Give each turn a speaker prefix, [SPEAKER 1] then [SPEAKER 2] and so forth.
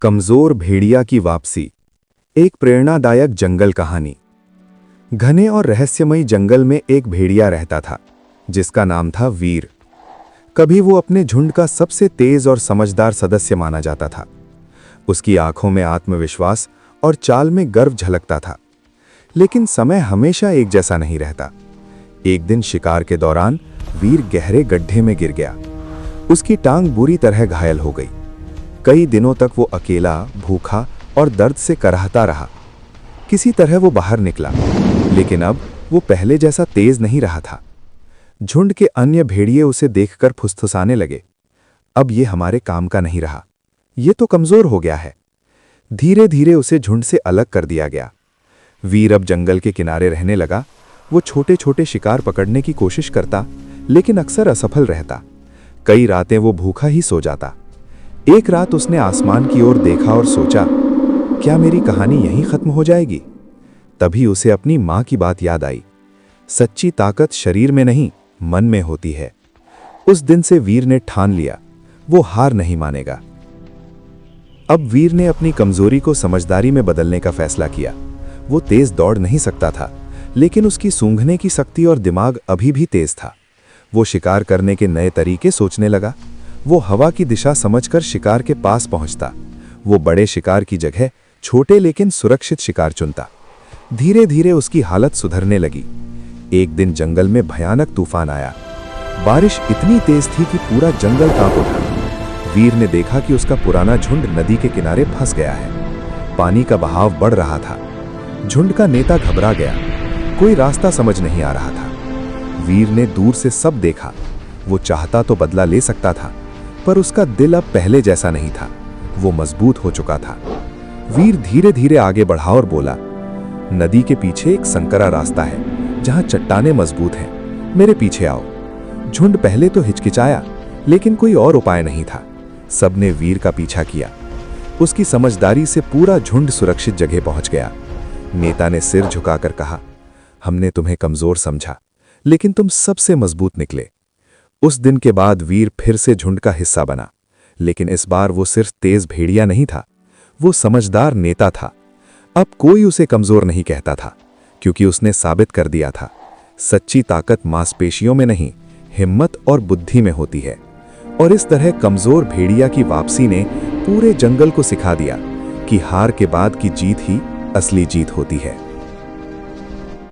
[SPEAKER 1] कमजोर भेड़िया की वापसी। एक प्रेरणादायक जंगल कहानी। घने और रहस्यमयी जंगल में एक भेड़िया रहता था जिसका नाम था वीर। कभी वो अपने झुंड का सबसे तेज और समझदार सदस्य माना जाता था। उसकी आंखों में आत्मविश्वास और चाल में गर्व झलकता था। लेकिन समय हमेशा एक जैसा नहीं रहता। एक दिन शिकार के दौरान वीर गहरे गड्ढे में गिर गया। उसकी टांग बुरी तरह घायल हो गई। कई दिनों तक वो अकेला, भूखा और दर्द से कराहता रहा। किसी तरह वो बाहर निकला, लेकिन अब वो पहले जैसा तेज नहीं रहा था। झुंड के अन्य भेड़िए उसे देखकर फुसफुसाने लगे, अब ये हमारे काम का नहीं रहा, ये तो कमजोर हो गया है। धीरे धीरे उसे झुंड से अलग कर दिया गया। वीर अब जंगल के किनारे रहने लगा। वो छोटे छोटे शिकार पकड़ने की कोशिश करता, लेकिन अक्सर असफल रहता। कई रातें वो भूखा ही सो जाता। एक रात उसने आसमान की ओर देखा और सोचा, क्या मेरी कहानी यहीं खत्म हो जाएगी? तभी उसे अपनी मां की बात याद आई। सच्ची ताकत शरीर में नहीं, मन में होती है। उस दिन से वीर ने ठान लिया, वो हार नहीं मानेगा। अब वीर ने अपनी कमजोरी को समझदारी में बदलने का फैसला किया। वो तेज दौड़ नहीं सकता था, लेकिन उसकी सूंघने की शक्ति और दिमाग अभी भी तेज था। वो शिकार करने के नए तरीके सोचने लगा। वो हवा की दिशा समझकर शिकार के पास पहुंचता। वो बड़े शिकार की जगह छोटे लेकिन सुरक्षित शिकार चुनता। धीरे धीरे उसकी हालत सुधरने लगी। एक दिन जंगल में भयानक तूफान आया। बारिश इतनी तेज थी कि पूरा जंगल कांप उठा। वीर ने देखा कि उसका पुराना झुंड नदी के किनारे फंस गया है। पानी का बहाव बढ़ रहा था। झुंड का नेता घबरा गया। कोई रास्ता समझ नहीं आ रहा था। वीर ने दूर से सब देखा। वो चाहता तो बदला ले सकता था, पर उसका दिल अब पहले जैसा नहीं था। वो मजबूत हो चुका था। वीर धीरे धीरे आगे बढ़ा और बोला, नदी के पीछे एक संकरा रास्ता है जहां चट्टानें मजबूत हैं, मेरे पीछे आओ। झुंड पहले तो हिचकिचाया, लेकिन कोई और उपाय नहीं था। सबने वीर का पीछा किया। उसकी समझदारी से पूरा झुंड सुरक्षित जगह पहुंच गया। नेता ने सिर झुकाकर कहा, हमने तुम्हें कमजोर समझा, लेकिन तुम सबसे मजबूत निकले। उस दिन के बाद वीर फिर से झुंड का हिस्सा बना, लेकिन इस बार वो सिर्फ तेज भेड़िया नहीं था, वो समझदार नेता था। अब कोई उसे कमजोर नहीं कहता था, क्योंकि उसने साबित कर दिया था, सच्ची ताकत मांसपेशियों में नहीं, हिम्मत और बुद्धि में होती है। और इस तरह कमजोर भेड़िया की वापसी ने पूरे जंगल को सिखा दिया कि हार के बाद की जीत ही असली जीत होती है।